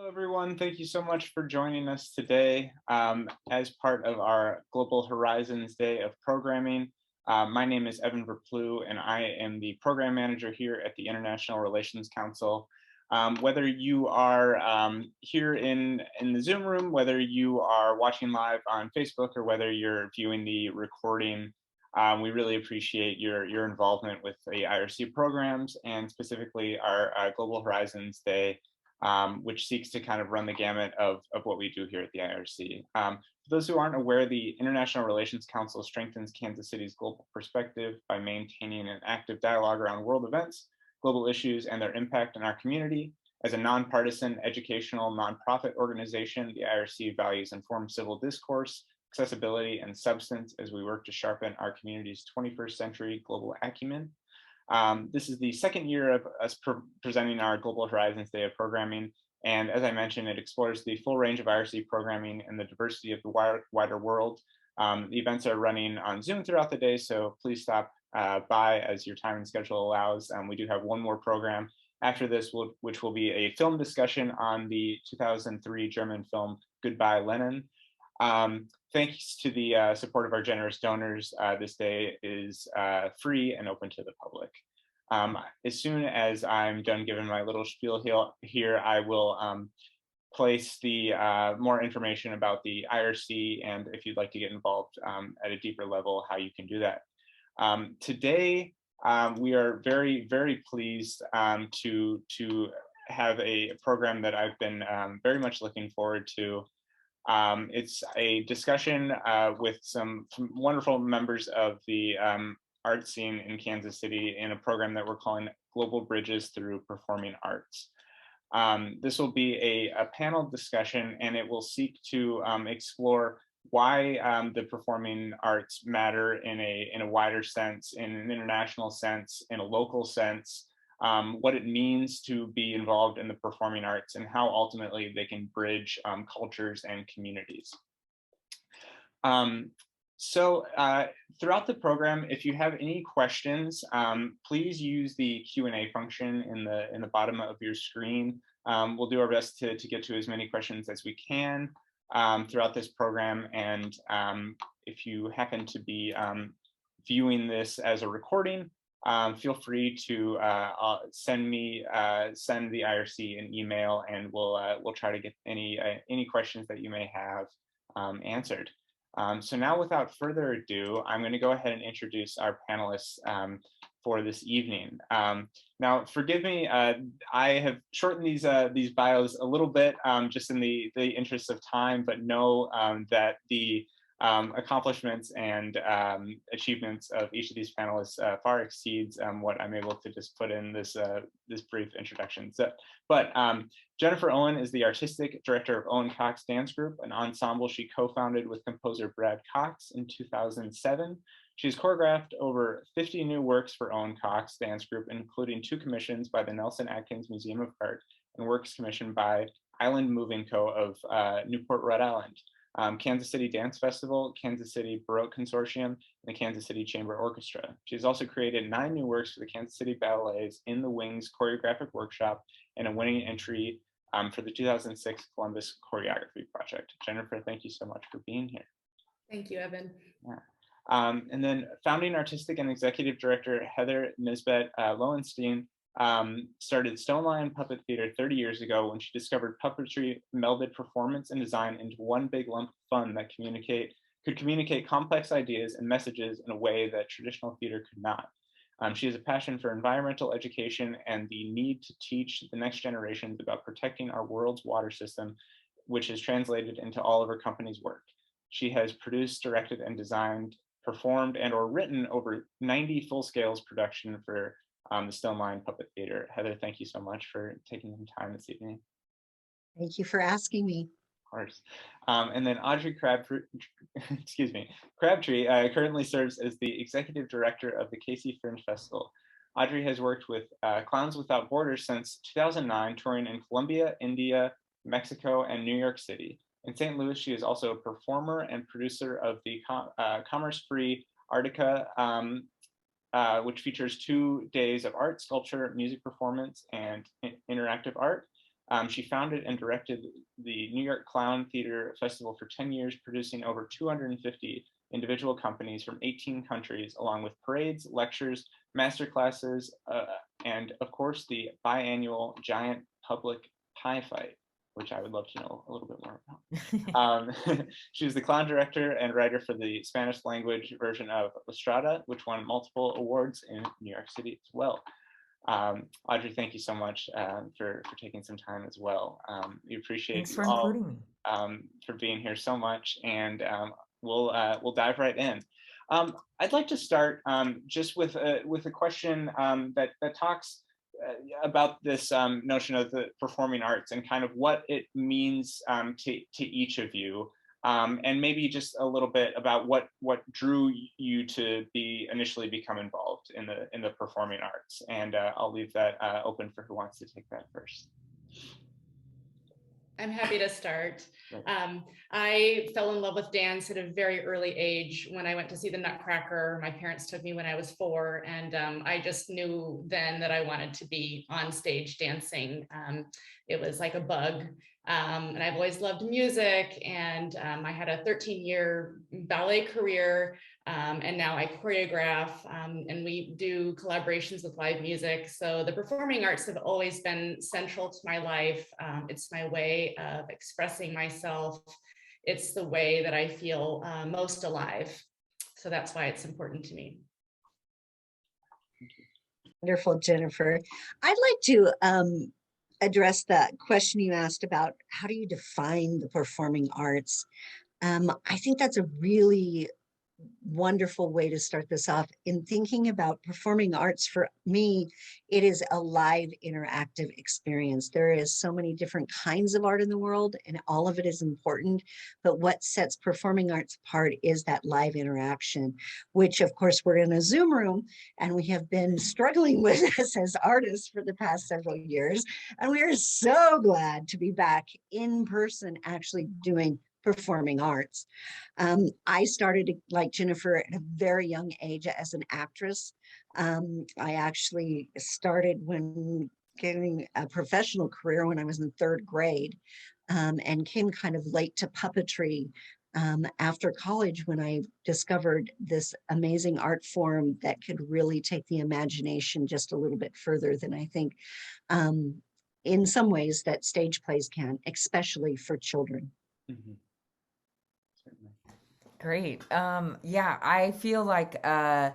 Hello, everyone. Thank you so much for joining us today as part of our Global Horizons Day of Programming. My name is Evan Verplu, and I am the Program Manager here at the International Relations Council. Whether you are here in the Zoom room, whether you are watching live on Facebook, or whether you're viewing the recording, we really appreciate your involvement with the IRC programs, and specifically our Global Horizons Day, which seeks to kind of run the gamut of what we do here at the IRC. For those who aren't aware, the International Relations Council strengthens Kansas City's global perspective by maintaining an active dialogue around world events, global issues, and their impact on our community. As a nonpartisan educational nonprofit organization, the IRC values informed civil discourse, accessibility, and substance as we work to sharpen our community's 21st century global acumen. This is the second year of us presenting our Global Horizons Day of Programming. And as I mentioned, it explores the full range of IRC programming and the diversity of the wider world. The events are running on Zoom throughout the day, so please stop by as your time and schedule allows. We do have one more program after this, which will be a film discussion on the 2003 German film Goodbye Lenin. Thanks to the support of our generous donors, this day is free and open to the public. As soon as I'm done giving my little spiel here, I will place the more information about the IRC, and if you'd like to get involved at a deeper level, how you can do that. Today, we are very, very pleased to have a program that I've been very much looking forward to. It's a discussion with some wonderful members of the art scene in Kansas City in a program that we're calling Global Bridges Through Performing Arts. This will be a panel discussion, and it will seek to explore why the performing arts matter in a wider sense, in an international sense, in a local sense, what it means to be involved in the performing arts, and how ultimately they can bridge cultures and communities. Throughout the program, if you have any questions, please use the Q&A function in the bottom of your screen. We'll do our best to get to as many questions as we can throughout this program. And if you happen to be viewing this as a recording, feel free to send the IRC an email, and we'll try to get any questions that you may have answered. So now, without further ado, I'm going to go ahead and introduce our panelists for this evening. Now, forgive me, I have shortened these bios a little bit just in the interest of time, but know that the accomplishments and achievements of each of these panelists far exceeds what I'm able to just put in this brief introduction. But Jennifer Owen is the Artistic Director of Owen Cox Dance Group, an ensemble she co-founded with composer Brad Cox in 2007. She's choreographed over 50 new works for Owen Cox Dance Group, including 2 commissions by the Nelson-Atkins Museum of Art and works commissioned by Island Moving Co. of Newport, Rhode Island, Kansas City Dance Festival, Kansas City Baroque Consortium, and the Kansas City Chamber Orchestra. She's also created 9 new works for the Kansas City Ballet's In the Wings choreographic workshop, and a winning entry for the 2006 Columbus Choreography Project. Jennifer, thank you so much for being here. Thank you, Evan. Yeah. And then founding artistic and executive director Heather Nisbet Lowenstein started Stone Lion Puppet Theater 30 years ago when she discovered puppetry melded performance and design into one big lump of fun that could communicate complex ideas and messages in a way that traditional theater could not. She has a passion for environmental education and the need to teach the next generations about protecting our world's water system, which is translated into all of her company's work. She has produced, directed, and designed, performed, and or written over 90 full-scale production for the Stone Lion Puppet Theater. Heather, thank you so much for taking some time this evening. Thank you for asking me. Of course. And then Audrey Crabtree, currently serves as the Executive Director of the KC Fringe Festival. Audrey has worked with Clowns Without Borders since 2009, touring in Colombia, India, Mexico, and New York City. In St. Louis, she is also a performer and producer of the commerce-free Artica, which features 2 days of art, sculpture, music performance, and interactive art. She founded and directed the New York Clown Theater Festival for 10 years, producing over 250 individual companies from 18 countries, along with parades, lectures, masterclasses, and of course the biannual giant public pie fight, which I would love to know a little bit more about. She was the clown director and writer for the Spanish language version of La Strada, which won multiple awards in New York City as well. Audrey, thank you so much for taking some time as well. We appreciate Thanks you for all including me. for being here so much, and we'll dive right in. I'd like to start just with a question that talks about this notion of the performing arts and kind of what it means to each of you, and maybe just a little bit about what drew you to initially become involved in the performing arts. And I'll leave that open for who wants to take that first. I'm happy to start. I fell in love with dance at a very early age. When I went to see the Nutcracker, my parents took me when I was 4, and I just knew then that I wanted to be on stage dancing. It was like a bug. And I've always loved music, and I had a 13-year ballet career, and now I choreograph, and we do collaborations with live music. So the performing arts have always been central to my life. It's my way of expressing myself. It's the way that I feel most alive. So that's why it's important to me. Wonderful, Jennifer. I'd like to address that question you asked about how do you define the performing arts. I think that's a really wonderful way to start this off. In thinking about performing arts, for me, it is a live interactive experience. There is so many different kinds of art in the world, and all of it is important. But what sets performing arts apart is that live interaction, which of course we're in a Zoom room, and we have been struggling with this as artists for the past several years. And we are so glad to be back in person, actually doing performing arts. I started, like Jennifer, at a very young age as an actress. I actually started when getting a professional career when I was in 3rd grade, and came kind of late to puppetry after college, when I discovered this amazing art form that could really take the imagination just a little bit further than I think in some ways that stage plays can, especially for children. Mm-hmm. Great. Yeah, I feel like the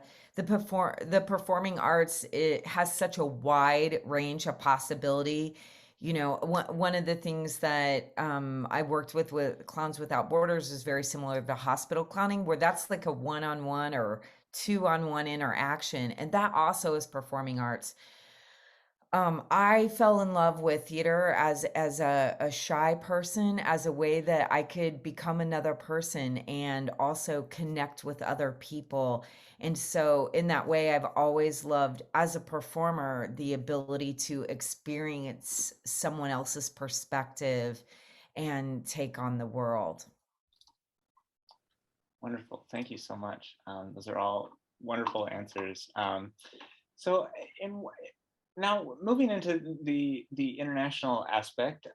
performing arts, it has such a wide range of possibility. You know, one of the things that I worked with Clowns Without Borders is very similar to hospital clowning, where that's like a one-on-one or two-on-one interaction, and that also is performing arts. I fell in love with theater as a shy person, as a way that I could become another person and also connect with other people. And so in that way, I've always loved, as a performer, the ability to experience someone else's perspective and take on the world. Wonderful. Thank you so much. Those are all wonderful answers. So now moving into the international aspect,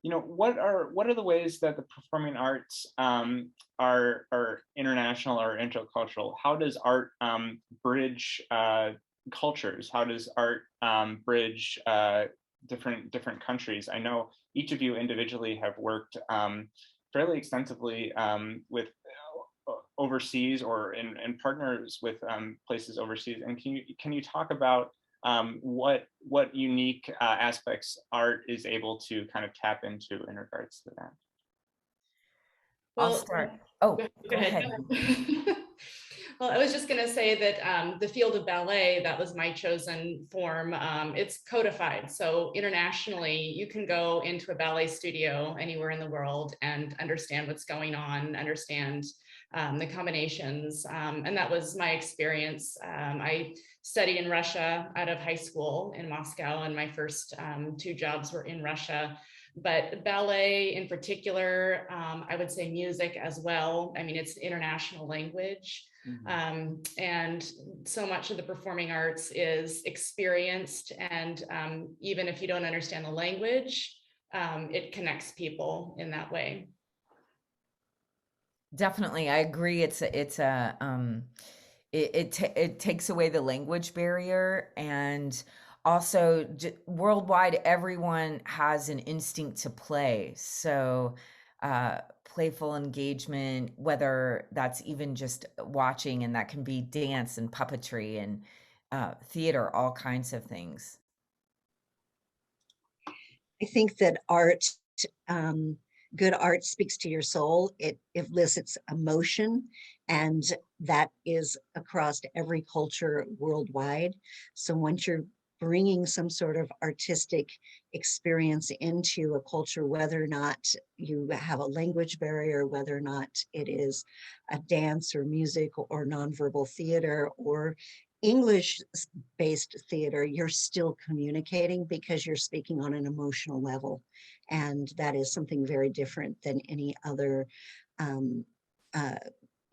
you know, what are the ways that the performing arts are international or intercultural? How does art bridge cultures? How does art bridge different countries? I know each of you individually have worked fairly extensively with overseas or in partners with places overseas. And can you talk about what unique aspects art is able to kind of tap into in regards to that? I'll start. Oh, go ahead. Well, I was just going to say that the field of ballet, that was my chosen form. It's codified. So internationally, you can go into a ballet studio anywhere in the world and understand what's going on, understand the combinations. And that was my experience. I studied in Russia out of high school in Moscow, and my first 2 jobs were in Russia. But ballet in particular, I would say music as well. I mean, it's international language. And so much of the performing arts is experienced, and even if you don't understand the language, it connects people in that way. Definitely, I agree. It takes away the language barrier, and also worldwide, everyone has an instinct to play. So, playful engagement, whether that's even just watching, and that can be dance and puppetry and theater, all kinds of things. I think that good art speaks to your soul. It elicits emotion, and that is across every culture worldwide. So once you're bringing some sort of artistic experience into a culture, whether or not you have a language barrier, whether or not it is a dance or music or nonverbal theater or English-based theater, you're still communicating because you're speaking on an emotional level. And that is something very different than any other um, uh,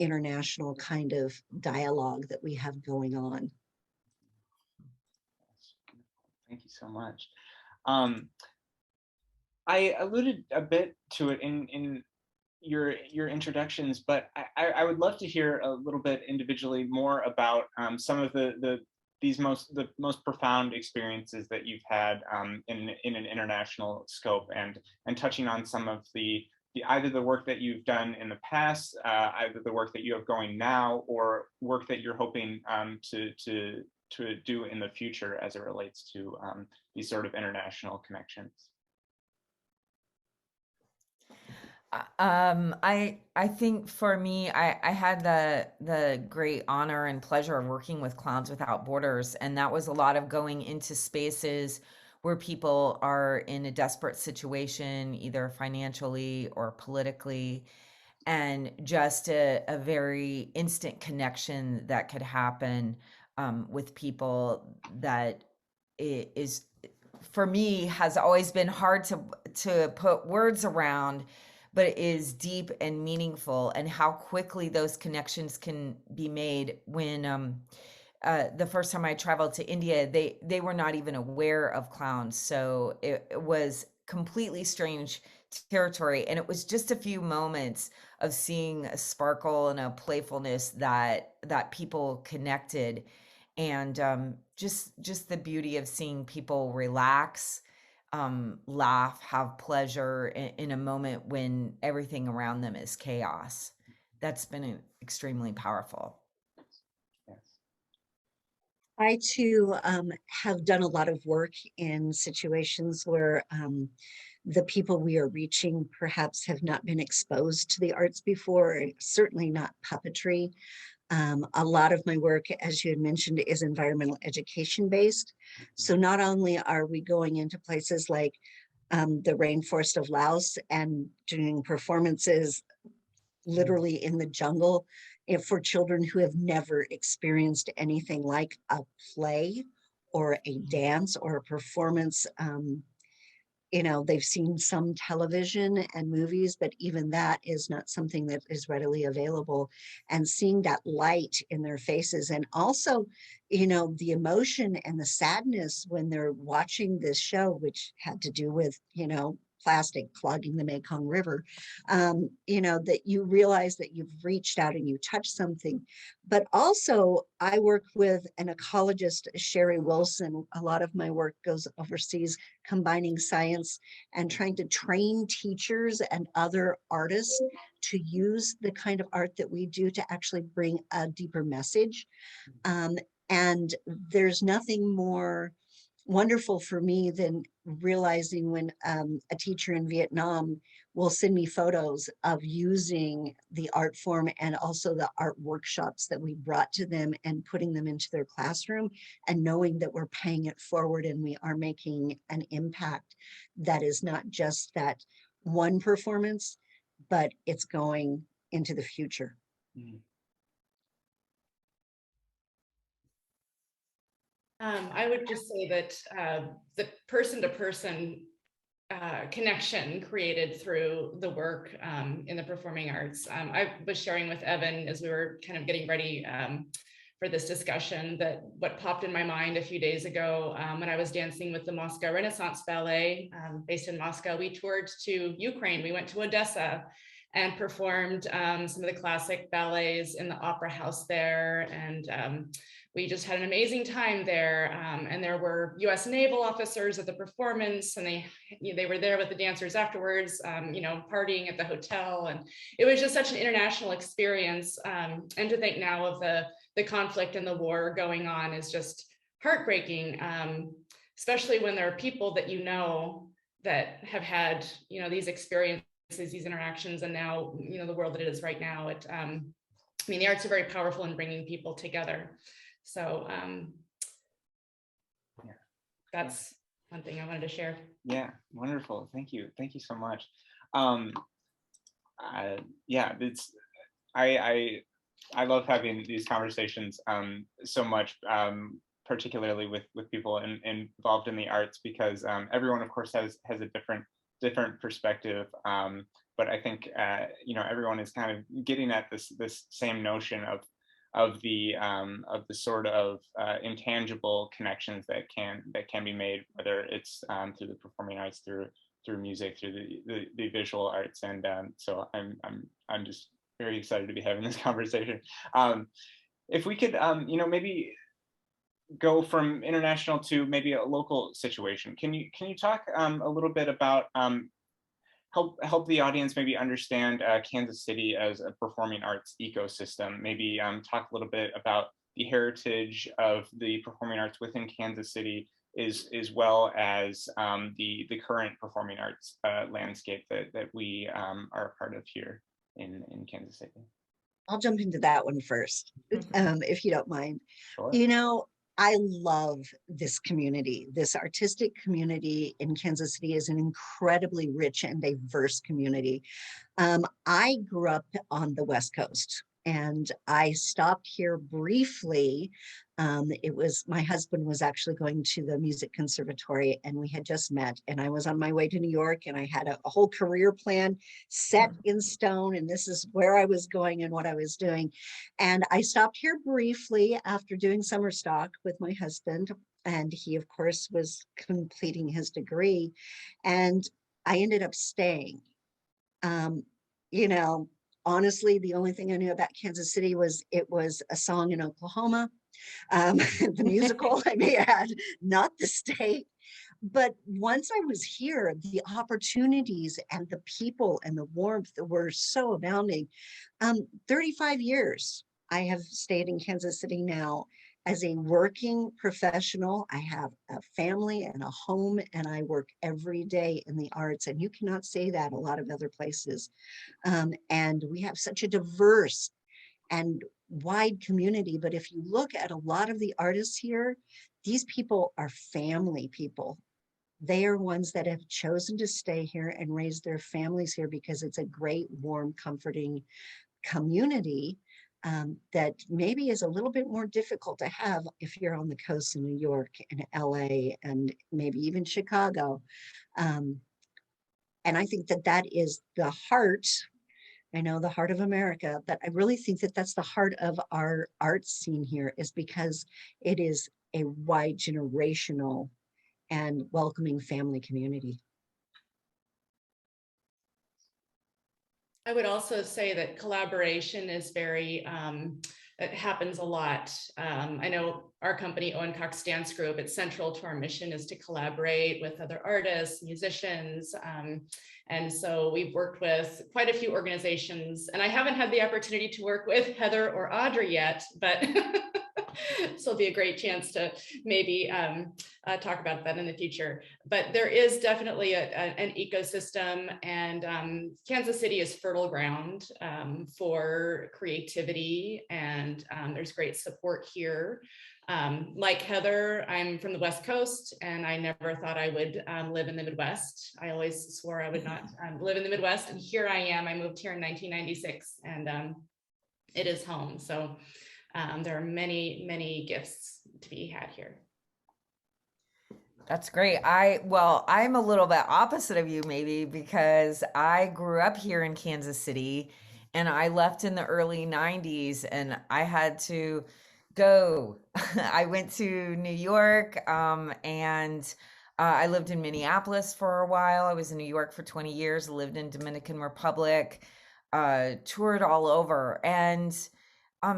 international kind of dialogue that we have going on. Thank you so much. I alluded a bit to it in your introductions, but I would love to hear a little bit individually more about some of the most profound experiences that you've had in an international scope, and touching on some of the either the work that you've done in the past, either the work that you have going now, or work that you're hoping to do in the future as it relates to these sort of international connections. I think for me, I had the great honor and pleasure of working with Clowns Without Borders, and that was a lot of going into spaces where people are in a desperate situation, either financially or politically, and just a very instant connection that could happen with people that is, for me, has always been hard to put words around, but it is deep and meaningful, and how quickly those connections can be made. When the first time I traveled to India, they were not even aware of clowns, so it was completely strange territory, and it was just a few moments of seeing a sparkle and a playfulness that people connected, and just the beauty of seeing people relax, laugh, have pleasure in a moment when everything around them is chaos. That's been extremely powerful. Yes. I too have done a lot of work in situations where the people we are reaching perhaps have not been exposed to the arts before, certainly not puppetry. A lot of my work, as you had mentioned, is environmental education based. So not only are we going into places like the rainforest of Laos and doing performances literally in the jungle for children who have never experienced anything like a play or a dance or a performance. They've seen some television and movies, but even that is not something that is readily available. And seeing that light in their faces, and also, the emotion and the sadness when they're watching this show, which had to do with, plastic clogging the Mekong River, that you realize that you've reached out and you touched something. But also, I work with an ecologist, Sherry Wilson. A lot of my work goes overseas, combining science and trying to train teachers and other artists to use the kind of art that we do to actually bring a deeper message. And there's nothing more wonderful for me than realizing when a teacher in Vietnam will send me photos of using the art form and also the art workshops that we brought to them and putting them into their classroom, and knowing that we're paying it forward and we are making an impact that is not just that one performance, but it's going into the future. Mm. I would just say that the person-to-person connection created through the work in the performing arts. I was sharing with Evan as we were kind of getting ready for this discussion that what popped in my mind a few days ago when I was dancing with the Moscow Renaissance Ballet based in Moscow, we toured to Ukraine. We went to Odessa and performed some of the classic ballets in the opera house there. And we just had an amazing time there. And there were US naval officers at the performance, and they were there with the dancers afterwards, partying at the hotel. And it was just such an international experience. And to think now of the conflict and the war going on is just heartbreaking, especially when there are people that that have had, these experiences, these interactions, and now, the world that it is right now. The arts are very powerful in bringing people together. So that's one thing I wanted to share. Yeah, wonderful. Thank you. Thank you so much. I love having these conversations so much, particularly with people involved in the arts, because everyone, of course, has a different perspective. But I think everyone is kind of getting at this same notion of the sort of intangible connections that can be made, whether it's through the performing arts, through music, through the visual arts. And so I'm just very excited to be having this conversation. If we could maybe go from international to maybe a local situation, can you talk a little bit about help the audience maybe understand Kansas City as a performing arts ecosystem? Maybe talk a little bit about the heritage of the performing arts within Kansas City, as well as the current performing arts landscape that we are a part of here in Kansas City. I'll jump into that one first, if you don't mind. Sure. I love this community. This artistic community in Kansas City is an incredibly rich and diverse community. I grew up on the West Coast, and I stopped here briefly. My husband was actually going to the music conservatory, and we had just met, and I was on my way to New York, and I had a whole career plan set in stone, and this is where I was going and what I was doing. And I stopped here briefly after doing summer stock with my husband, and he, of course, was completing his degree, and I ended up staying. Honestly, the only thing I knew about Kansas City was it was a song in Oklahoma. The musical I may add, not the state. But once I was here, the opportunities and the people and the warmth were so abounding. 35 years I have stayed in Kansas City now as a working professional. I have a family and a home, and I work every day in the arts, and you cannot say that a lot of other places. And we have such a diverse and wide community. But if you look at a lot of the artists here, these people are family people. They are ones that have chosen to stay here and raise their families here because it's a great, warm, comforting community that maybe is a little bit more difficult to have if you're on the coast in New York and LA and maybe even Chicago. And I think that is the heart. I know the heart of America, but I really think that that's the heart of our art scene here, is because it is a wide generational and welcoming family community. I would also say that collaboration is it happens a lot. I know our company, Owen Cox Dance Group, it's central to our mission is to collaborate with other artists, musicians. And so we've worked with quite a few organizations, and I haven't had the opportunity to work with Heather or Audrey yet, but so it'll be a great chance to maybe talk about that in the future. But there is definitely an ecosystem, and Kansas City is fertile ground for creativity, and there's great support here. Like Heather, I'm from the West Coast, and I never thought I would live in the Midwest. I always swore I would not live in the Midwest, and here I am. I moved here in 1996, and it is home. So there are many, many gifts to be had here. That's great. I'm a little bit opposite of you maybe because I grew up here in Kansas City and I left in the early 90s and I had to go. I went to New York and I lived in Minneapolis for a while. I was in New York for 20 years, lived in Dominican Republic, toured all over. And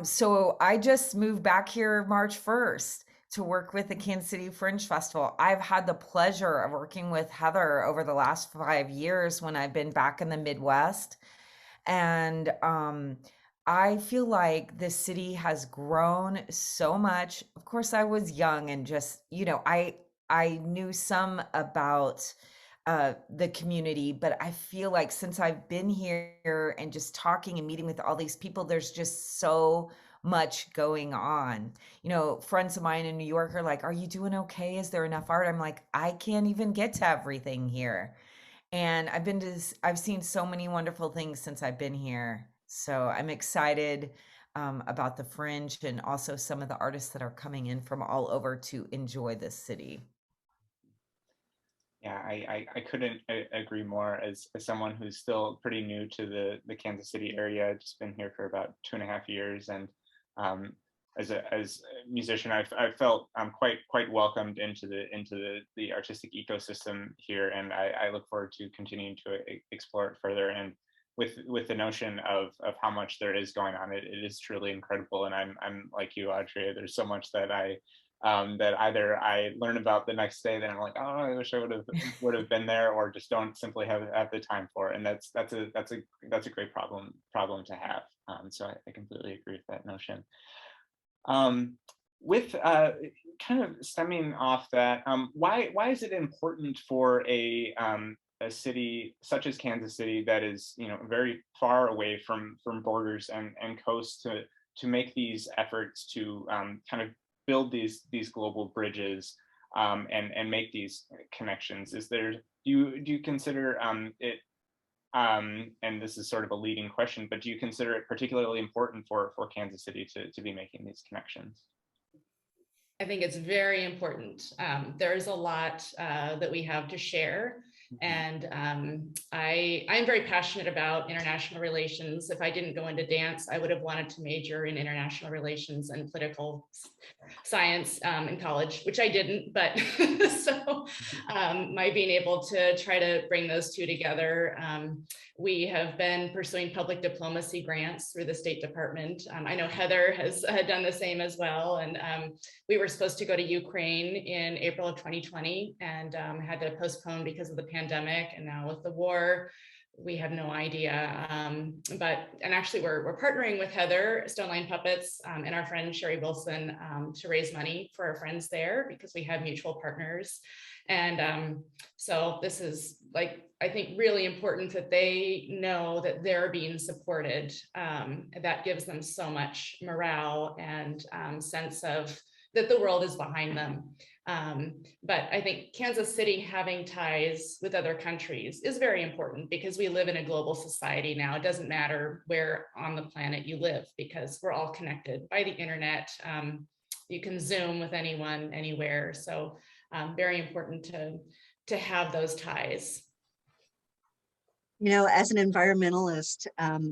so I just moved back here March 1st to work with the Kansas City Fringe Festival. I've had the pleasure of working with Heather over the last 5 years when I've been back in the Midwest. And I feel like the city has grown so much. Of course, I was young and just, I knew some about the community, but I feel like since I've been here and just talking and meeting with all these people, there's just so much going on. Friends of mine in New York are like, "Are you doing okay? Is there enough art?" I'm like, "I can't even get to everything here." And I've seen so many wonderful things since I've been here. So I'm excited about the Fringe and also some of the artists that are coming in from all over to enjoy this city. Yeah, I couldn't agree more. As someone who's still pretty new to the Kansas City area, I've just been here for about 2.5 years, and um, as a musician, I felt quite welcomed into the artistic ecosystem here, and I look forward to continuing to explore it further. And with the notion of how much there is going on, it is truly incredible. And I'm like you, Audrey. There's so much that either I learn about the next day, then I'm like, oh, I wish I would have been there, or just don't simply have the time for it. And that's a great problem to have. So I completely agree with that notion. With kind of stemming off that, why is it important for a city such as Kansas City that is very far away from borders and coasts to make these efforts to kind of build these global bridges and make these connections? Do you consider it, and this is sort of a leading question, but do you consider it particularly important for Kansas City to be making these connections? I think it's very important. There's a lot that we have to share. And I'm very passionate about international relations. If I didn't go into dance, I would have wanted to major in international relations and political science in college, which I didn't, but so my being able to try to bring those two together. We have been pursuing public diplomacy grants through the State Department. I know Heather has done the same as well. And we were supposed to go to Ukraine in April of 2020 and had to postpone because of the pandemic. And now with the war, we have no idea. And actually we're partnering with Heather, Stone Line Puppets, and our friend Sherry Wilson to raise money for our friends there because we have mutual partners. And so this is I think really important that they know that they're being supported. That gives them so much morale and sense of that the world is behind them. But I think Kansas City having ties with other countries is very important because we live in a global society now. It doesn't matter where on the planet you live because we're all connected by the internet. You can Zoom with anyone, anywhere. So very important to have those ties. As an environmentalist,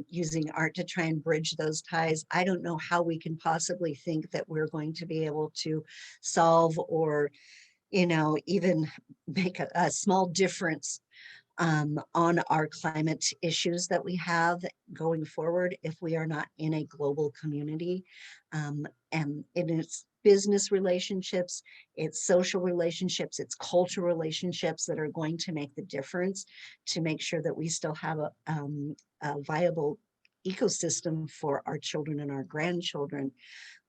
using art to try and bridge those ties, I don't know how we can possibly think that we're going to be able to solve or, even make a small difference on our climate issues that we have going forward if we are not in a global community. And it's business relationships, it's social relationships, it's cultural relationships that are going to make the difference to make sure that we still have a viable ecosystem for our children and our grandchildren.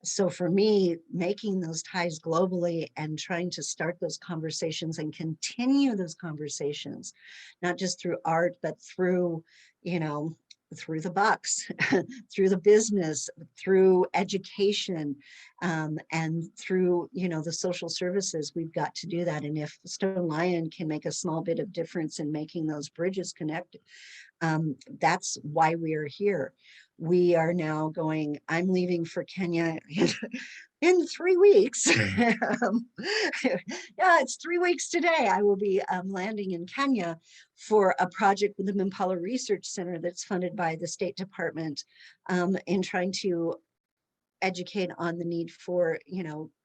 So for me, making those ties globally and trying to start those conversations and continue those conversations, not just through art, but through, through the bucks, through the business, through education, and through, the social services, we've got to do that. And if Stone Lion can make a small bit of difference in making those bridges connect, that's why we are here. we are now going, I'm leaving for Kenya in 3 weeks. Yeah, it's 3 weeks today. I will be landing in Kenya for a project with the Impala Research Center that's funded by the State Department in trying to educate on the need for,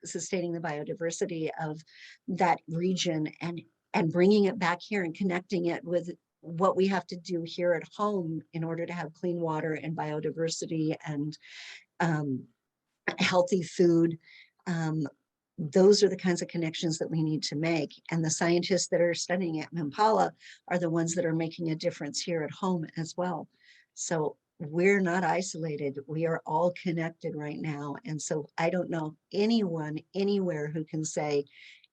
sustaining the biodiversity of that region and bringing it back here and connecting it with what we have to do here at home in order to have clean water and biodiversity and healthy food. Those are the kinds of connections that we need to make. And the scientists that are studying at Impala are the ones that are making a difference here at home as well. So we're not isolated. We are all connected right now. And so I don't know anyone anywhere who can say,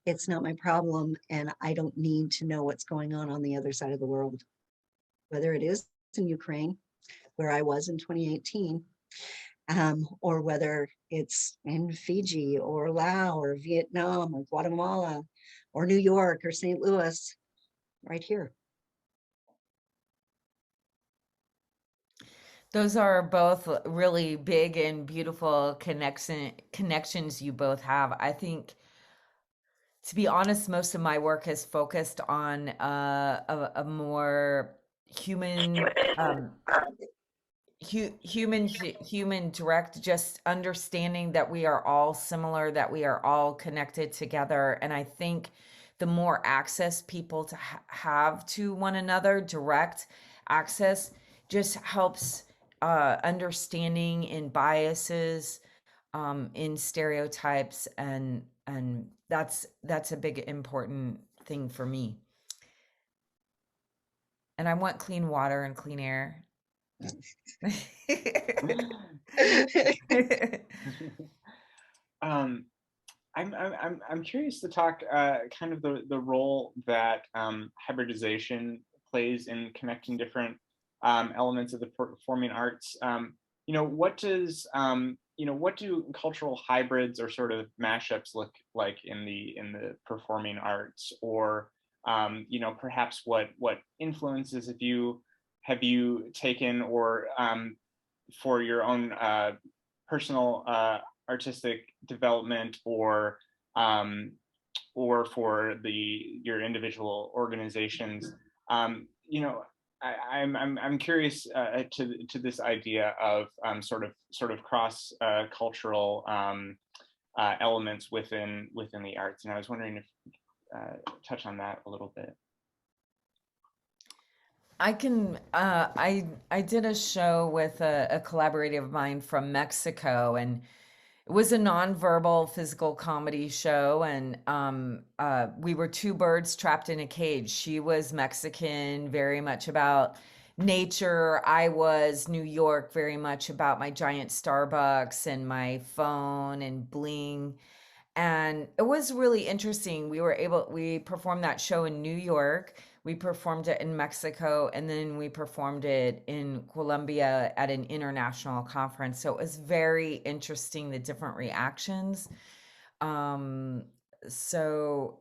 it's not my problem and I don't need to know what's going on the other side of the world. Whether it is in Ukraine, where I was in 2018, or whether it's in Fiji or Laos or Vietnam or Guatemala or New York or St. Louis, right here. Those are both really big and beautiful connections you both have. I think, to be honest, most of my work has focused on a more human, human direct, just understanding that we are all similar, that we are all connected together. And I think the more access people to have to one another, direct access, just helps understanding in biases, in stereotypes, and that's a big important thing for me. And I want clean water and clean air. I'm curious to talk kind of the role that hybridization plays in connecting different elements of the performing arts. What do cultural hybrids or sort of mashups look like in the performing arts? Or perhaps what influences have you taken, or for your own personal artistic development, or for your individual organizations? I'm curious to this idea of sort of cross cultural elements within the arts, and I was wondering if touch on that a little bit. I can. I did a show with a collaborator of mine from Mexico, and it was a nonverbal physical comedy show, and we were two birds trapped in a cage. She was Mexican, very much about nature. I was New York, very much about my giant Starbucks and my phone and bling. And it was really interesting. We performed that show in New York. We performed it in Mexico, and then we performed it in Colombia at an international conference. So it was very interesting, the different reactions. So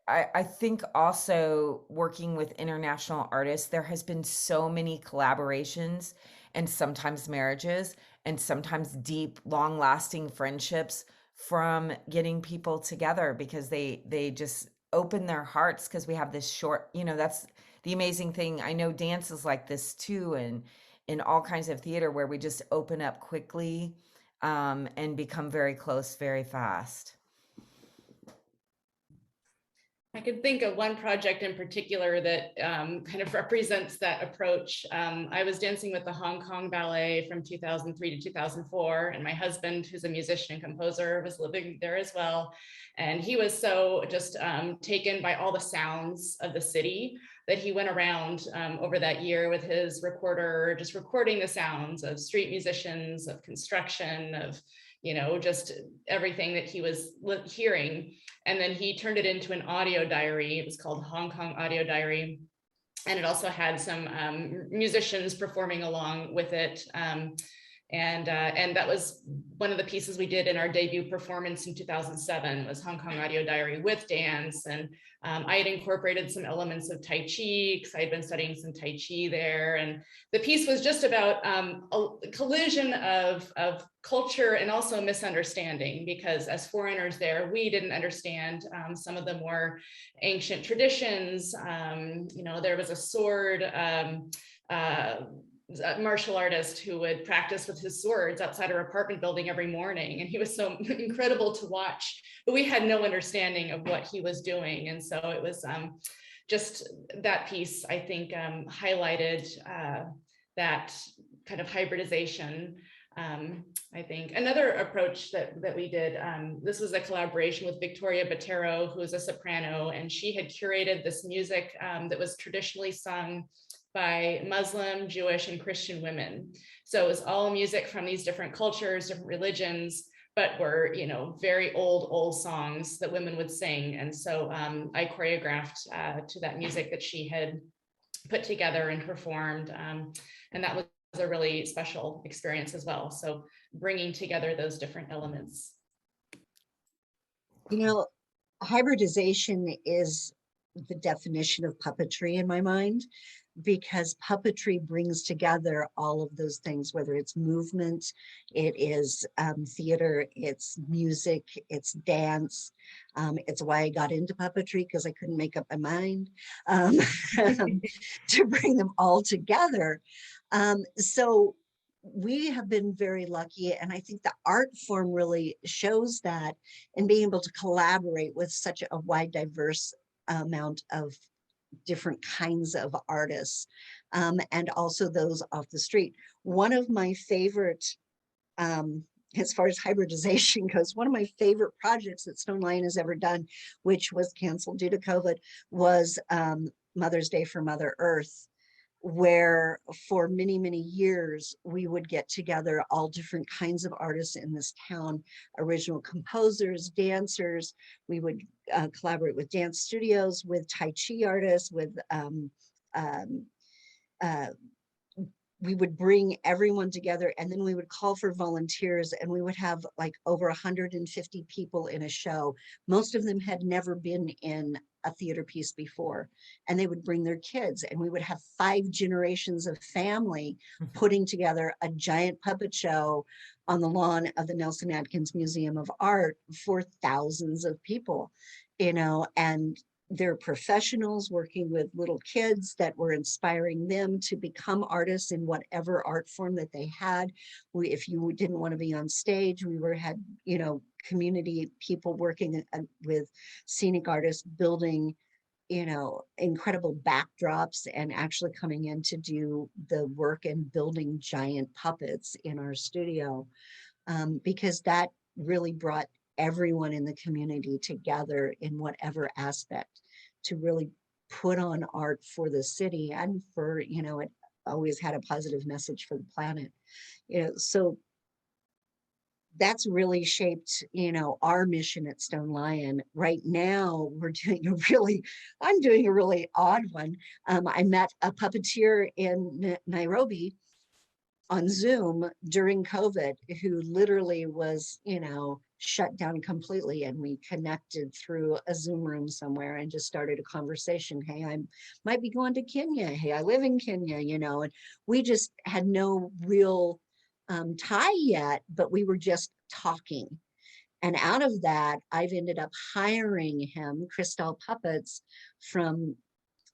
I think also working with international artists, there has been so many collaborations and sometimes marriages and sometimes deep, long-lasting friendships from getting people together because they just open their hearts, because we have this short, that's the amazing thing. I know dance is like this too, and in all kinds of theater where we just open up quickly and become very close very fast. I could think of one project in particular that kind of represents that approach. I was dancing with the Hong Kong Ballet from 2003 to 2004, and my husband, who's a musician and composer, was living there as well. And he was so just taken by all the sounds of the city that he went around over that year with his recorder, just recording the sounds of street musicians, of construction, of just everything that he was hearing. And then he turned it into an audio diary. It was called Hong Kong Audio Diary. And it also had some musicians performing along with it. And that was one of the pieces we did in our debut performance in 2007 was Hong Kong Audio Diary with dance. And I had incorporated some elements of Tai Chi because I had been studying some Tai Chi there. And the piece was just about a collision of culture and also misunderstanding, because as foreigners there, we didn't understand some of the more ancient traditions. You know, there was a sword martial artist who would practice with his swords outside our apartment building every morning. And he was so incredible to watch, but we had no understanding of what he was doing. And so it was just that piece, I think, highlighted that kind of hybridization. I think another approach that we did, this was a collaboration with Victoria Botero, who is a soprano, and she had curated this music that was traditionally sung by Muslim, Jewish, and Christian women. So it was all music from these different cultures, different religions, but were, you know, very old songs that women would sing. And so I choreographed to that music that she had put together and performed. And that was a really special experience as well. So bringing together those different elements. You know, hybridization is the definition of puppetry in my mind, because puppetry brings together all of those things, whether it's movement, it is theater, it's music, it's dance. It's why I got into puppetry, because I couldn't make up my mind to bring them all together. So we have been very lucky, and I think the art form really shows that in being able to collaborate with such a wide, diverse amount of different kinds of artists, and also those off the street. One of my favorite, as far as hybridization goes, one of my favorite projects that Stone Lion has ever done, which was canceled due to COVID, was Mother's Day for Mother Earth, where for many, many years, we would get together all different kinds of artists in this town, original composers, dancers. We would collaborate with dance studios, with Tai Chi artists, with we would bring everyone together, and then we would call for volunteers, and we would have like over 150 people in a show. Most of them had never been in a theater piece before, and they would bring their kids, and we would have 5 generations of family putting together a giant puppet show on the lawn of the Nelson-Atkins Museum of Art for thousands of people, you know. And they're professionals working with little kids that were inspiring them to become artists in whatever art form that they had. If you didn't want to be on stage, we had, you know, community people working with scenic artists, building, you know, incredible backdrops, and actually coming in to do the work and building giant puppets in our studio, because that really brought everyone in the community together in whatever aspect to really put on art for the city, and for, you know, it always had a positive message for the planet, you know. So that's really shaped, you know, our mission at Stone Lion. Right now, I'm doing a really odd one. I met a puppeteer in Nairobi on Zoom during COVID, who literally was, you know, shut down completely, and we connected through a Zoom room somewhere and just started a conversation. Hey, I might be going to Kenya. Hey, I live in Kenya, you know. And we just had no real tie yet, but we were just talking. And out of that, I've ended up hiring him, Crystal Puppets, from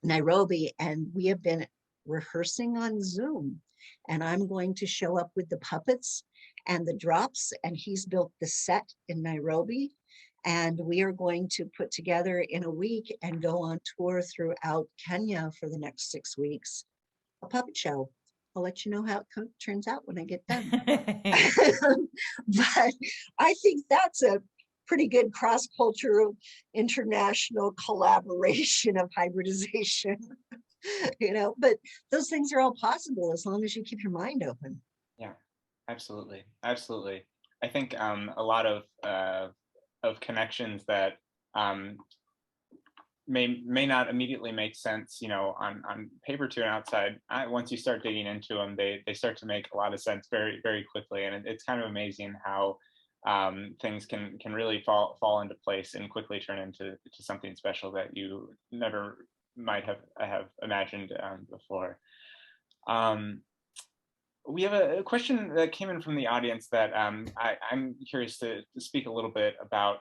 Nairobi, and we have been rehearsing on Zoom. And I'm going to show up with the puppets and the drops, and he's built the set in Nairobi. And we are going to put together in a week and go on tour throughout Kenya for the next 6 weeks, a puppet show. I'll let you know how it turns out when I get done. But I think that's a pretty good cross-cultural international collaboration of hybridization. You know, but those things are all possible as long as you keep your mind open. Yeah, absolutely. Absolutely. I think a lot of connections that may not immediately make sense, on paper to an outside eye. Once you start digging into them, they start to make a lot of sense very, very quickly. And it's kind of amazing how things can really fall into place and quickly turn into something special that you never might have imagined before. We have a question that came in from the audience that I'm curious to speak a little bit about.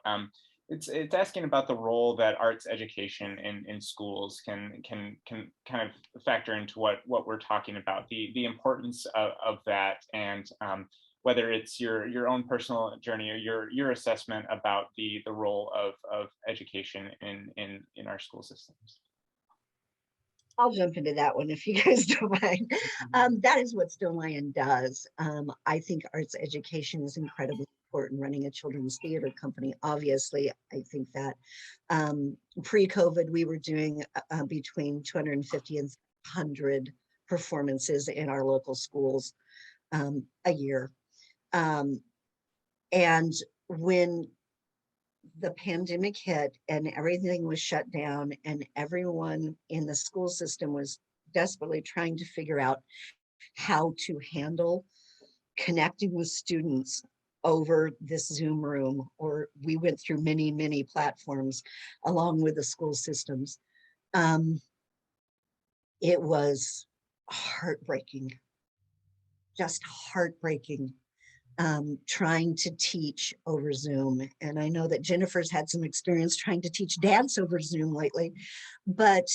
It's asking about the role that arts education in schools can kind of factor into what we're talking about, the importance of that, and whether it's your own personal journey or your assessment about the role of education in our school systems. I'll jump into that one if you guys don't mind. That is what Stone Lion does. I think arts education is incredibly important. Running a children's theater company, obviously, I think that pre-COVID, we were doing between 250 and 100 performances in our local schools a year. And when the pandemic hit and everything was shut down and everyone in the school system was desperately trying to figure out how to handle connecting with students over this Zoom room, or we went through many platforms along with the school systems. It was heartbreaking, just heartbreaking. Trying to teach over Zoom. And I know that Jennifer's had some experience trying to teach dance over Zoom lately, but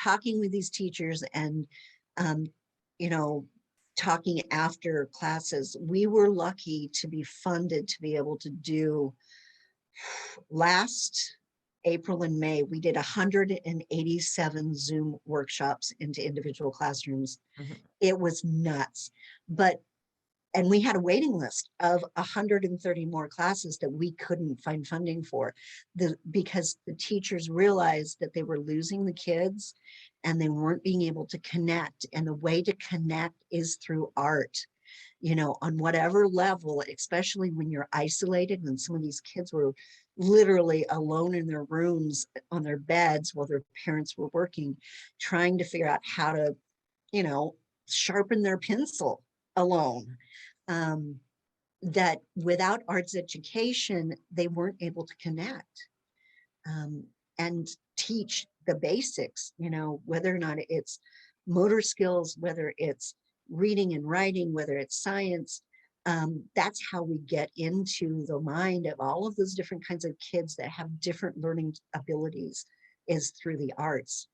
talking with these teachers and, talking after classes, we were lucky to be funded to be able to do, last April and May, we did 187 Zoom workshops into individual classrooms. Mm-hmm. It was nuts, and we had a waiting list of 130 more classes that we couldn't find funding for, because the teachers realized that they were losing the kids and they weren't being able to connect. And the way to connect is through art, on whatever level, especially when you're isolated. And some of these kids were literally alone in their rooms on their beds while their parents were working, trying to figure out how to, sharpen their pencil alone. That without arts education, they weren't able to connect and teach the basics, whether or not it's motor skills, whether it's reading and writing, whether it's science. That's how we get into the mind of all of those different kinds of kids that have different learning abilities, is through the arts.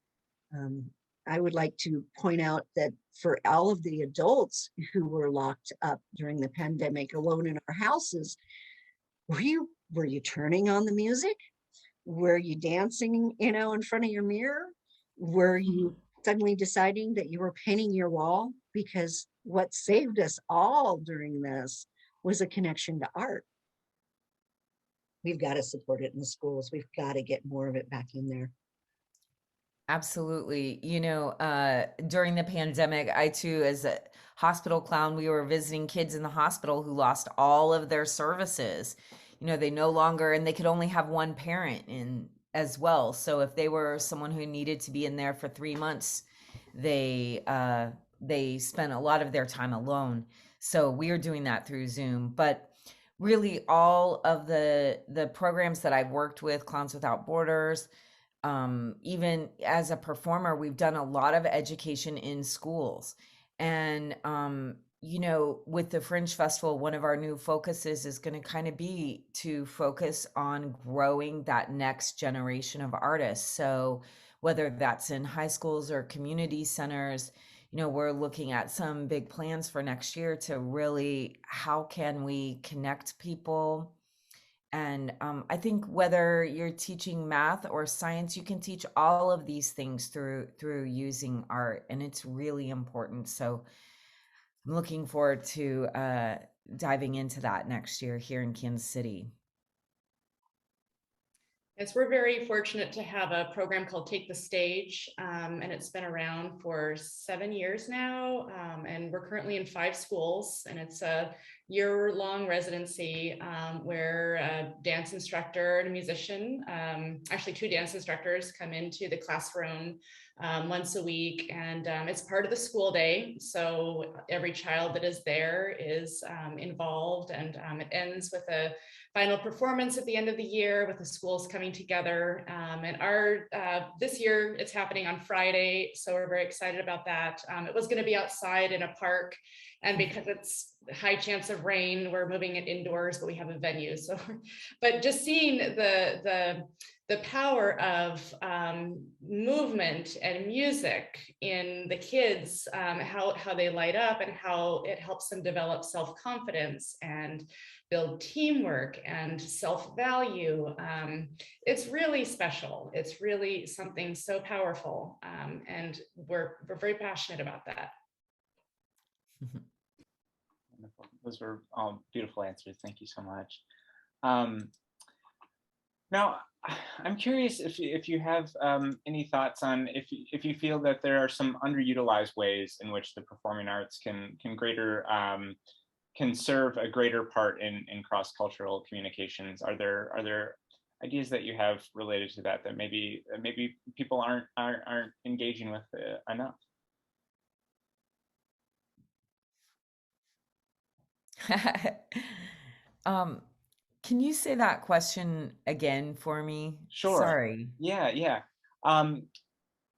I would like to point out that for all of the adults who were locked up during the pandemic alone in our houses, were you turning on the music? Were you dancing, in front of your mirror? Were you suddenly deciding that you were painting your wall? Because what saved us all during this was a connection to art. We've got to support it in the schools. We've got to get more of it back in there. Absolutely. During the pandemic, I too, as a hospital clown, we were visiting kids in the hospital who lost all of their services. They no longer, and they could only have one parent in as well. So if they were someone who needed to be in there for 3 months, they spent a lot of their time alone. So we are doing that through Zoom. But really, all of the programs that I've worked with, Clowns Without Borders, even as a performer, we've done a lot of education in schools. And, with the Fringe Festival, one of our new focuses is going to kind of be to focus on growing that next generation of artists. So whether that's in high schools or community centers, we're looking at some big plans for next year to really, how can we connect people? And I think whether you're teaching math or science, you can teach all of these things through using art, and it's really important. So I'm looking forward to diving into that next year here in Kansas City. Yes, we're very fortunate to have a program called Take the Stage, and it's been around for 7 years now, and we're currently in 5 schools, and it's a year-long residency where a dance instructor and a musician, actually 2 dance instructors, come into the classroom once a week, and it's part of the school day. So every child that is there is involved, and it ends with a final performance at the end of the year with the schools coming together. And our this year it's happening on Friday, so we're very excited about that. It was going to be outside in a park, and because it's high chance of rain, we're moving it indoors, but we have a venue. So, but just seeing the power of movement and music in the kids, how they light up and how it helps them develop self-confidence and build teamwork and self-value. It's really special. It's really something so powerful. And we're very passionate about that. Wonderful. Those were all beautiful answers. Thank you so much. Now, I'm curious if you have any thoughts on if you feel that there are some underutilized ways in which the performing arts can serve a greater part in cross-cultural communications. Are there ideas that you have related to that maybe people aren't engaging with enough? Can you say that question again for me? Sure. Sorry. Yeah.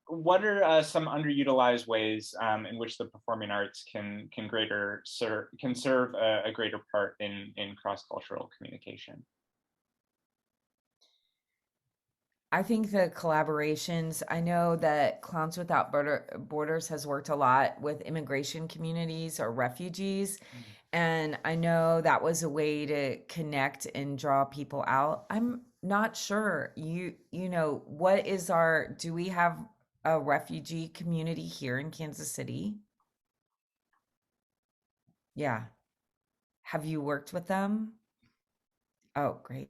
What are some underutilized ways in which the performing arts can serve a greater part in cross-cultural communication? I think the collaborations, I know that Clowns Without Borders has worked a lot with immigration communities or refugees. And I know that was a way to connect and draw people out. I'm not sure. You know, do we have a refugee community here in Kansas City? Yeah. Have you worked with them? Oh, great.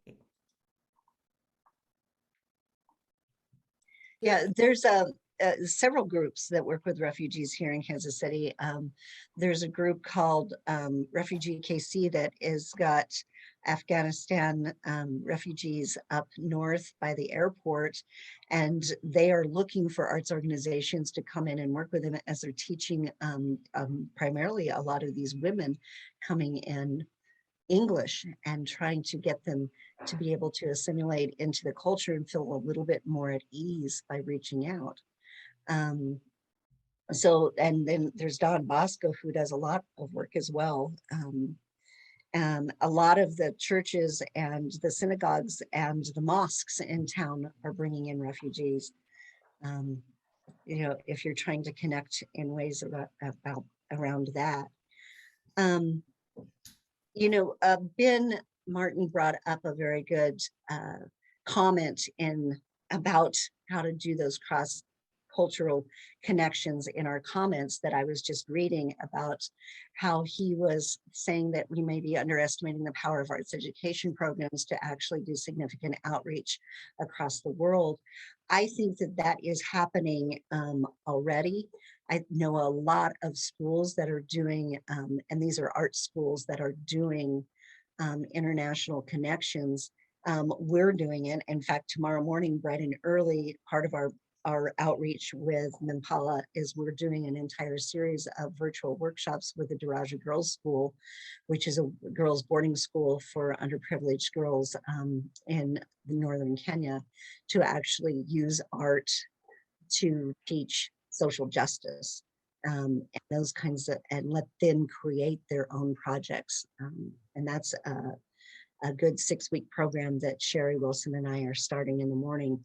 Yeah, there's several groups that work with refugees here in Kansas City. There's a group called Refugee KC that has got Afghanistan refugees up north by the airport, and they are looking for arts organizations to come in and work with them as they're teaching primarily a lot of these women coming in English and trying to get them to be able to assimilate into the culture and feel a little bit more at ease by reaching out. And then there's Don Bosco, who does a lot of work as well. And a lot of the churches and the synagogues and the mosques in town are bringing in refugees. You know, if you're trying to connect in ways around that. You know, Ben Martin brought up a very good comment about how to do those cross-cultural connections in our comments that I was just reading about, how he was saying that we may be underestimating the power of arts education programs to actually do significant outreach across the world. I think that is happening already. I know a lot of schools that are doing, and these are art schools that are doing international connections. We're doing it. In fact, tomorrow morning, bright and early, part of our outreach with Mimpala is we're doing an entire series of virtual workshops with the Daraja Girls School, which is a girls boarding school for underprivileged girls in northern Kenya, to actually use art to teach social justice and those kinds of, and let them create their own projects. And that's a good 6-week program that Sherry Wilson and I are starting in the morning.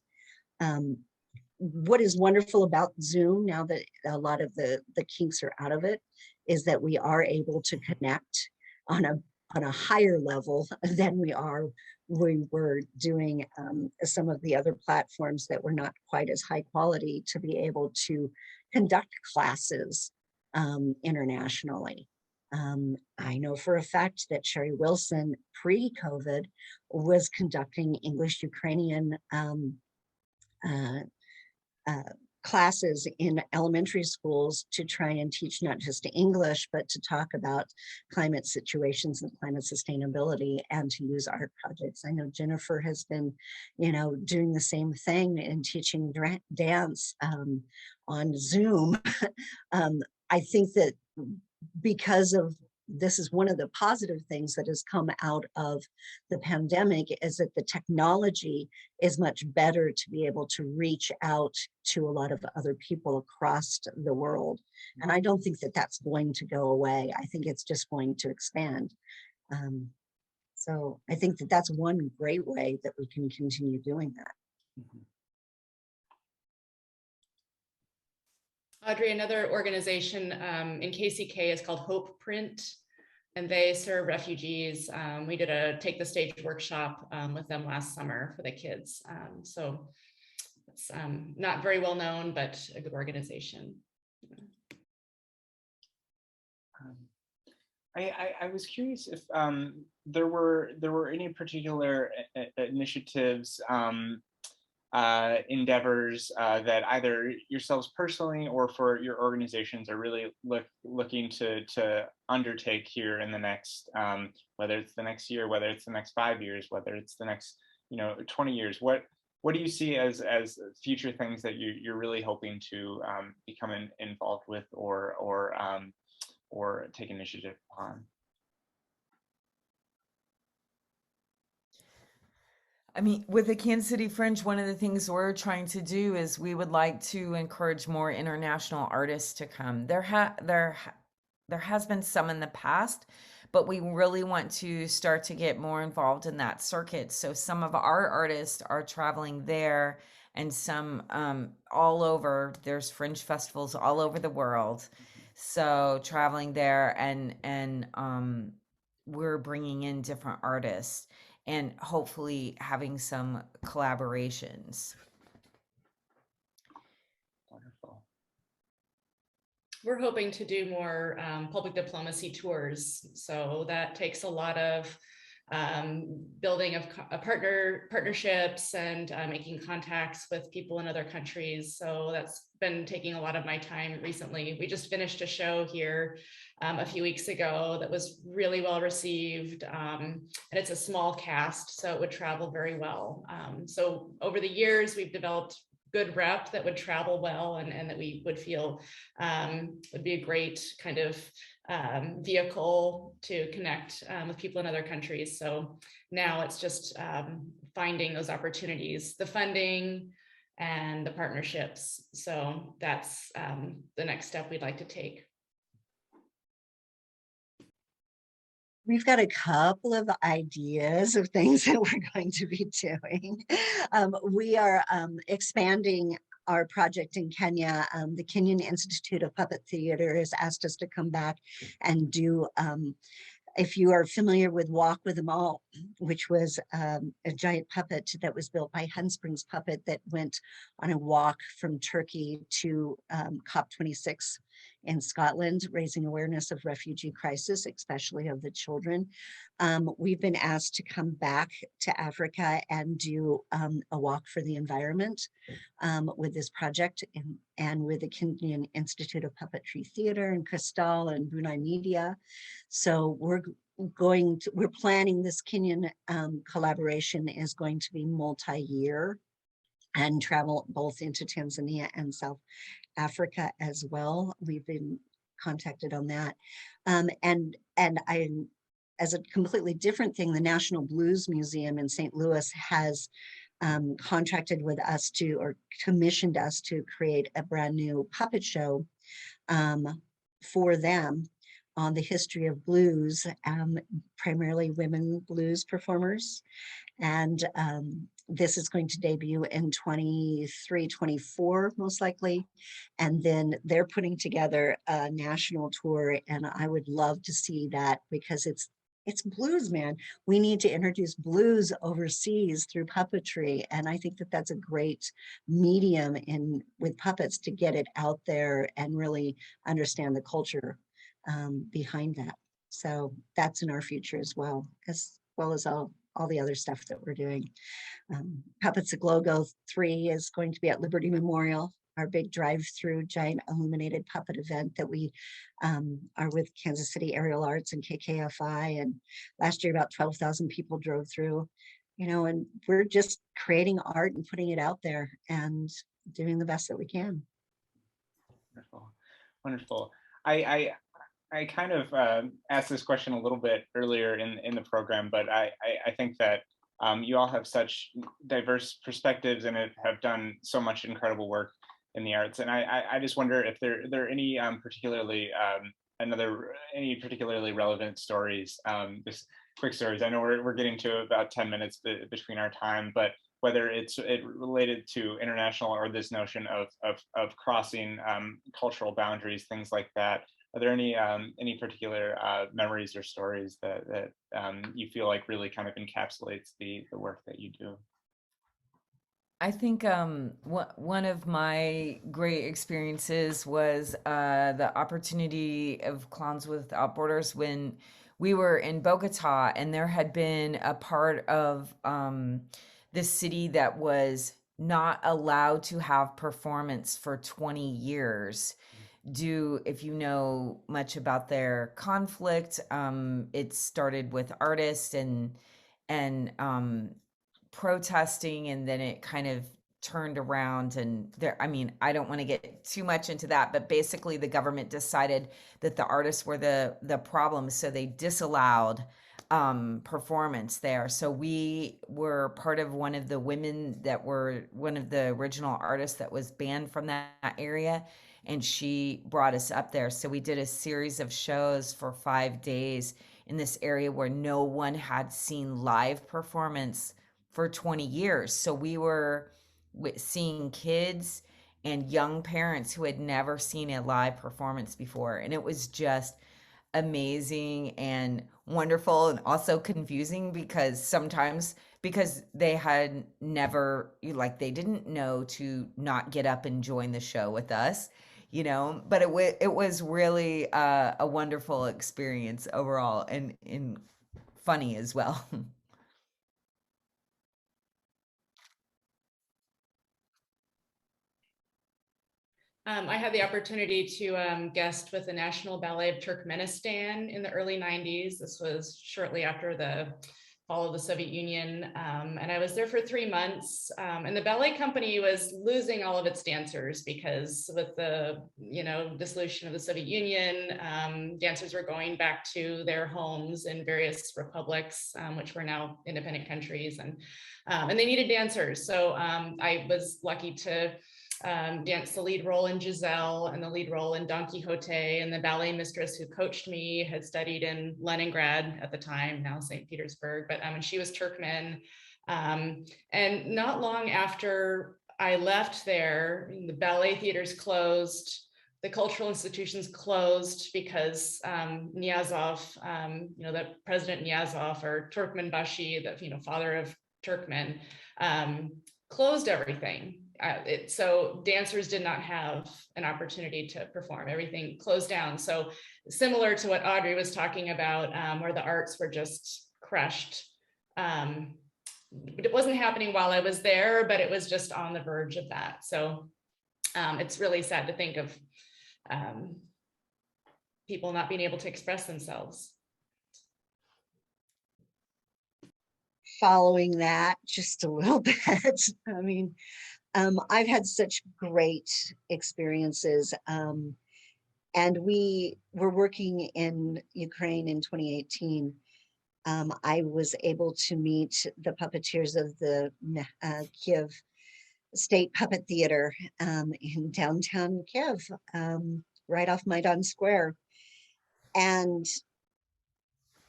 What is wonderful about Zoom, now that a lot of the kinks are out of it, is that we are able to connect on a higher level than we were doing some of the other platforms that were not quite as high quality, to be able to conduct classes internationally. I know for a fact that Sherry Wilson, pre-COVID, was conducting English Ukrainian classes in elementary schools to try and teach not just English, but to talk about climate situations and climate sustainability, and to use art projects. I know Jennifer has been, doing the same thing and teaching dance on Zoom. I think that because of this is one of the positive things that has come out of the pandemic, is that the technology is much better to be able to reach out to a lot of other people across the world. And I don't think that that's going to go away. I think it's just going to expand. So I think that that's one great way that we can continue doing that. Mhm. Audrey, another organization in KCK is called Hope Print, and they serve refugees. We did a Take the Stage workshop with them last summer for the kids. So it's not very well known, but a good organization. I was curious if there were any particular initiatives, endeavors that either yourselves personally or for your organizations are really looking to undertake here in the next, whether it's the next year, whether it's the next 5 years, whether it's the next 20 years. What do you see as future things that you're really hoping to become involved with or take initiative on? I mean, with the Kansas City Fringe, one of the things we're trying to do is we would like to encourage more international artists to come. There has been some in the past, but we really want to start to get more involved in that circuit. So some of our artists are traveling there, and some all over. There's fringe festivals all over the world. So traveling there, and we're bringing in different artists and hopefully having some collaborations. Wonderful. We're hoping to do more public diplomacy tours. So that takes a lot of building of partnerships and making contacts with people in other countries. So that's been taking a lot of my time recently. We just finished a show here a few weeks ago that was really well received, and it's a small cast, so it would travel very well. So over the years, we've developed good rep that would travel well, and that we would feel would be a great kind of vehicle to connect with people in other countries. So now it's just finding those opportunities, the funding and the partnerships. So that's the next step we'd like to take. We've got a couple of ideas of things that we're going to be doing. We are expanding our project in Kenya. The Kenyan Institute of Puppet Theater has asked us to come back and do, if you are familiar with Walk with Them All, which was a giant puppet that was built by Hunsprings Puppet that went on a walk from Turkey to COP26 in Scotland, raising awareness of refugee crisis, especially of the children. We've been asked to come back to Africa and do a walk for the environment with this project, and with the Kenyan Institute of Puppetry Theater and Crystal and Brunei Media. So we're planning this Kenyan collaboration is going to be multi-year and travel both into Tanzania and South Africa as well. We've been contacted on that. And I, as a completely different thing, the National Blues Museum in St. Louis has contracted with us to, or commissioned us to create a brand new puppet show for them on the history of blues, primarily women blues performers. And this is going to debut in 23, 24, most likely. And then they're putting together a national tour, and I would love to see that, because it's blues, man. We need to introduce blues overseas through puppetry. And I think that that's a great medium with puppets to get it out there and really understand the culture behind that. So that's in our future as well as all the other stuff that we're doing. Puppets A Glow Go 3 is going to be at Liberty Memorial our big drive-through giant illuminated puppet event that we are with Kansas City Aerial Arts and KKFI. And last year, about 12,000 people drove through, and we're just creating art and putting it out there and doing the best that we can. Wonderful. Wonderful. I kind of asked this question a little bit earlier in the program, but I think that you all have such diverse perspectives and have done so much incredible work in the arts. And I just wonder if there are any particularly relevant stories, just quick stories. I know we're getting to about 10 minutes between our time, but whether it related to international or this notion of crossing cultural boundaries, things like that. Are there any particular memories or stories that you feel like really kind of encapsulates the work that you do? I think one of my great experiences was the opportunity of Clowns Without Borders when we were in Bogota, and there had been a part of this city that was not allowed to have performance for 20 years. If you know much about their conflict, it started with artists and protesting, and then it kind of turned around. And I don't want to get too much into that, but basically the government decided that the artists were the problem, so they disallowed performance there. So we were part of one of the women that were one of the original artists that was banned from that area, and she brought us up there. So we did a series of shows for 5 days in this area where no one had seen live performance for 20 years. So we were seeing kids and young parents who had never seen a live performance before. And it was just amazing and wonderful, and also confusing because they had never, they didn't know to not get up and join the show with us, but it was really a wonderful experience overall, and funny as well. I had the opportunity to guest with the National Ballet of Turkmenistan in the early 90s. This was shortly after the fall of the Soviet Union. And I was there for 3 months. And the ballet company was losing all of its dancers because with the dissolution of the Soviet Union, dancers were going back to their homes in various republics, which were now independent countries. And they needed dancers. So I was lucky to danced the lead role in Giselle and the lead role in Don Quixote, and the ballet mistress who coached me had studied in Leningrad at the time, now St. Petersburg, but and she was Turkmen. And not long after I left there, the ballet theaters closed, the cultural institutions closed because Niyazov, the President Niyazov, or Turkmenbashi, the father of Turkmen, closed everything. So dancers did not have an opportunity to perform. Everything closed down. So similar to what Audrey was talking about, where the arts were just crushed. It wasn't happening while I was there, but it was just on the verge of that. So it's really sad to think of people not being able to express themselves. Following that just a little bit. I've had such great experiences. And we were working in Ukraine in 2018. I was able to meet the puppeteers of the Kiev State Puppet Theater in downtown Kiev, right off Maidan Square. And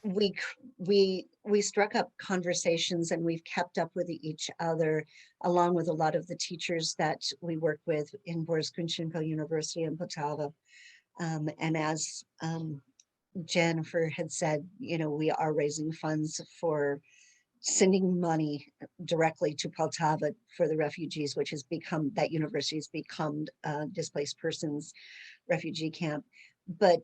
we struck up conversations, and we've kept up with each other, along with a lot of the teachers that we work with in Boris Grynchenko University in Poltava. And as Jennifer had said, we are raising funds for sending money directly to Poltava for the refugees, which has become, that university has become a displaced persons refugee camp. But,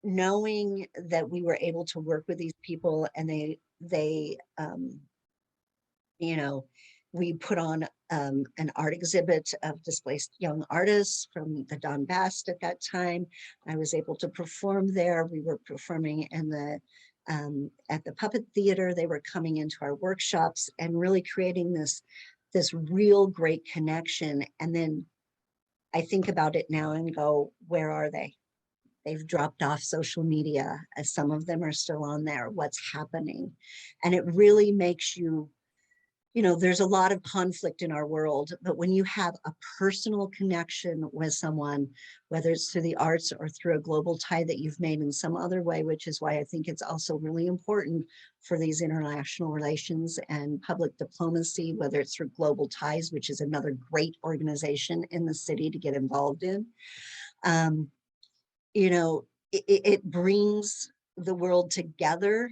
knowing that we were able to work with these people, and they we put on an art exhibit of displaced young artists from the Donbass at that time. I was able to perform there. We were performing in the at the puppet theater. They were coming into our workshops and really creating this real great connection. And then I think about it now and go, where are they? They've dropped off social media, as some of them are still on there. What's happening? And it really makes you, there's a lot of conflict in our world, but when you have a personal connection with someone, whether it's through the arts or through a global tie that you've made in some other way, which is why I think it's also really important for these international relations and public diplomacy, whether it's through Global Ties, which is another great organization in the city to get involved in. It brings the world together,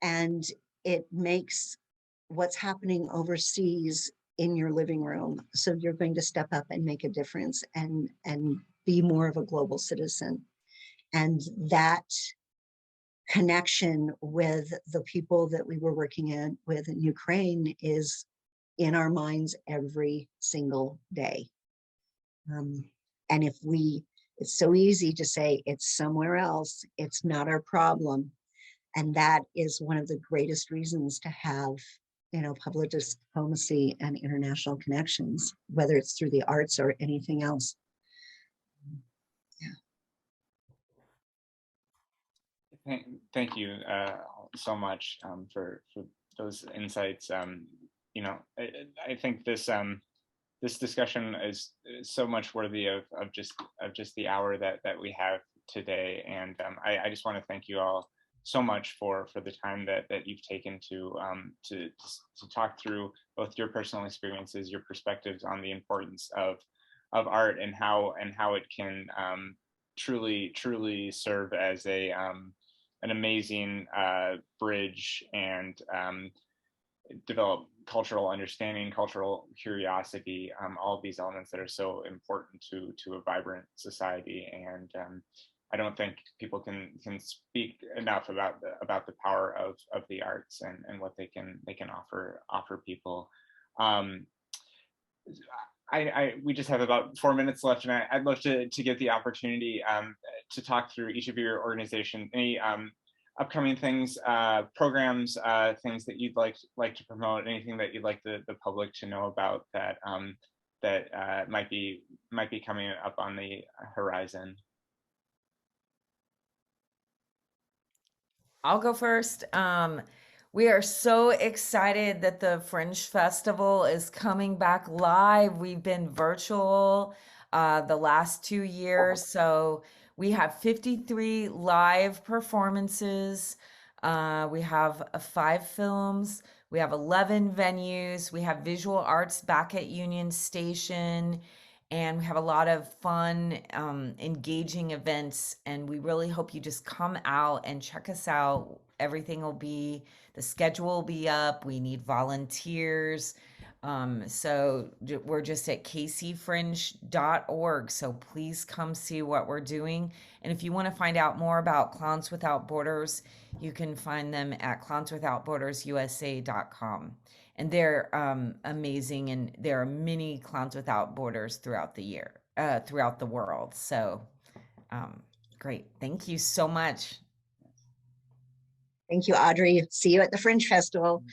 and it makes what's happening overseas in your living room. So you're going to step up and make a difference and be more of a global citizen. And that connection with the people that we were working with in Ukraine is in our minds every single day. And it's so easy to say it's somewhere else, it's not our problem. And that is one of the greatest reasons to have public diplomacy and international connections, whether it's through the arts or anything else. Yeah. Thank you so much for those insights. I think this discussion is so much worthy of just the hour that we have today, and I just want to thank you all so much for the time that you've taken to talk through both your personal experiences, your perspectives on the importance of art and how it can truly serve as an amazing bridge and develop cultural understanding, cultural curiosity, all of these elements that are so important to a vibrant society. And I don't think people can speak enough about the power of the arts and what they can offer people. We just have about 4 minutes left, and I'd love to get the opportunity to talk through each of your organization, any upcoming things, programs, things that you'd like to promote, anything that you'd like the public to know about that might be coming up on the horizon. I'll go first. We are so excited that the Fringe Festival is coming back live. We've been virtual the last 2 years, so we have 53 live performances. We have 5 films. We have 11 venues. We have visual arts back at Union Station. And we have a lot of fun, engaging events. And we really hope you just come out and check us out. The schedule will be up. We need volunteers. So we're just at kcfringe.org. So please come see what we're doing. And if you want to find out more about Clowns Without Borders, you can find them at clownswithoutbordersusa.com. And they're amazing, and there are many Clowns Without Borders throughout the world. So great. Thank you so much. Thank you, Audrey. See you at the Fringe Festival.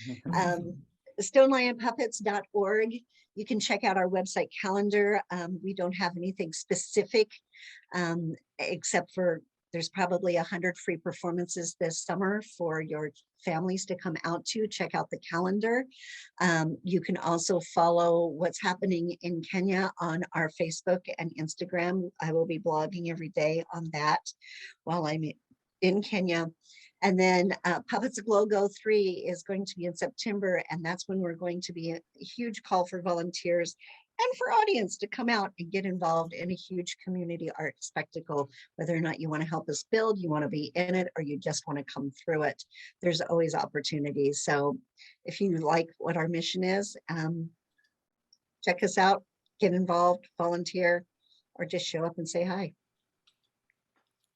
StoneLionPuppets.org. You can check out our website calendar. We don't have anything specific except for there's probably 100 free performances this summer for your families to come out to. Check out the calendar. You can also follow what's happening in Kenya on our Facebook and Instagram. I will be blogging every day on that while I'm in Kenya. And then Puppets Aglow Go 3 is going to be in September, and that's when we're going to be a huge call for volunteers and for audience to come out and get involved in a huge community art spectacle, whether or not you want to help us build, you want to be in it, or you just want to come through it. There's always opportunities. So if you like what our mission is, check us out, get involved, volunteer, or just show up and say hi.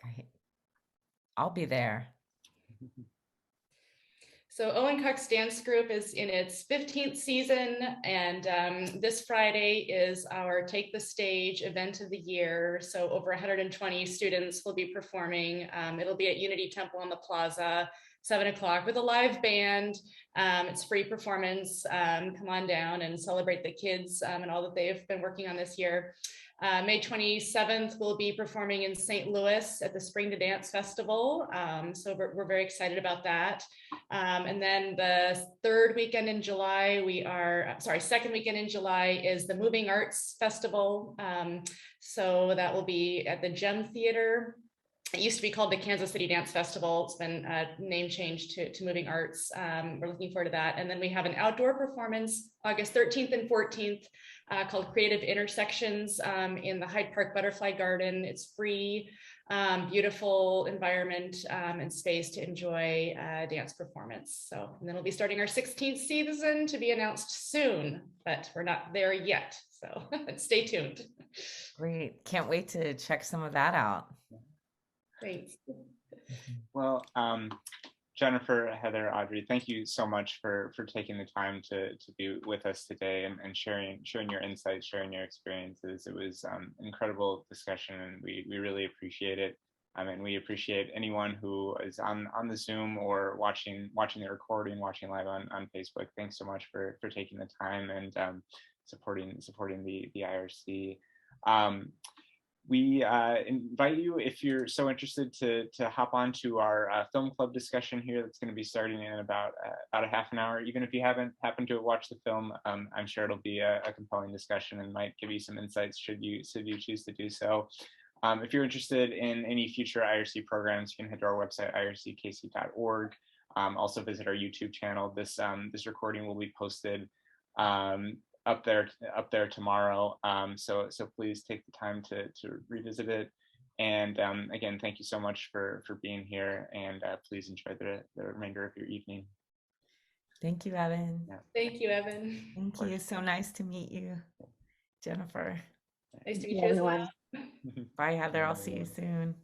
Great. I'll be there. So Owen Cox Dance Group is in its 15th season, and this Friday is our Take the Stage event of the year. So over 120 students will be performing. It'll be at Unity Temple on the Plaza, 7 o'clock with a live band. It's free performance. Come on down and celebrate the kids and all that they've been working on this year. May 27th, we'll be performing in St. Louis at the Spring to Dance Festival. So we're very excited about that. And then the second weekend in July is the Moving Arts Festival. So that will be at the Gem Theater. It used to be called the Kansas City Dance Festival. It's been name changed to Moving Arts. We're looking forward to that. And then we have an outdoor performance August 13th and 14th called Creative Intersections in the Hyde Park Butterfly Garden. It's free, beautiful environment and space to enjoy dance performance. So, and then we'll be starting our 16th season to be announced soon, but we're not there yet. So stay tuned. Great. Can't wait to check some of that out. Thanks. Well, Jennifer, Heather, Audrey, thank you so much for taking the time to be with us today and sharing your insights, sharing your experiences. It was incredible discussion, and we really appreciate it. And we appreciate anyone who is on the Zoom or watching the recording, watching live on Facebook. Thanks so much for taking the time and supporting the IRC. We invite you, if you're so interested, to hop on to our film club discussion here that's going to be starting in about a half an hour. Even if you haven't happened to watch the film, I'm sure it'll be a compelling discussion and might give you some insights should you choose to do so. If you're interested in any future IRC programs, you can head to our website, irckc.org. Also visit our YouTube channel. This recording will be posted up there tomorrow. So please take the time to revisit it. And again, thank you so much for being here, and please enjoy the remainder of your evening. Thank you, Evan. Yeah. Thank you, Evan. Thank you. So nice to meet you, Jennifer. Nice to meet Yeah, you as everyone. well. Bye, Heather. I'll see you soon.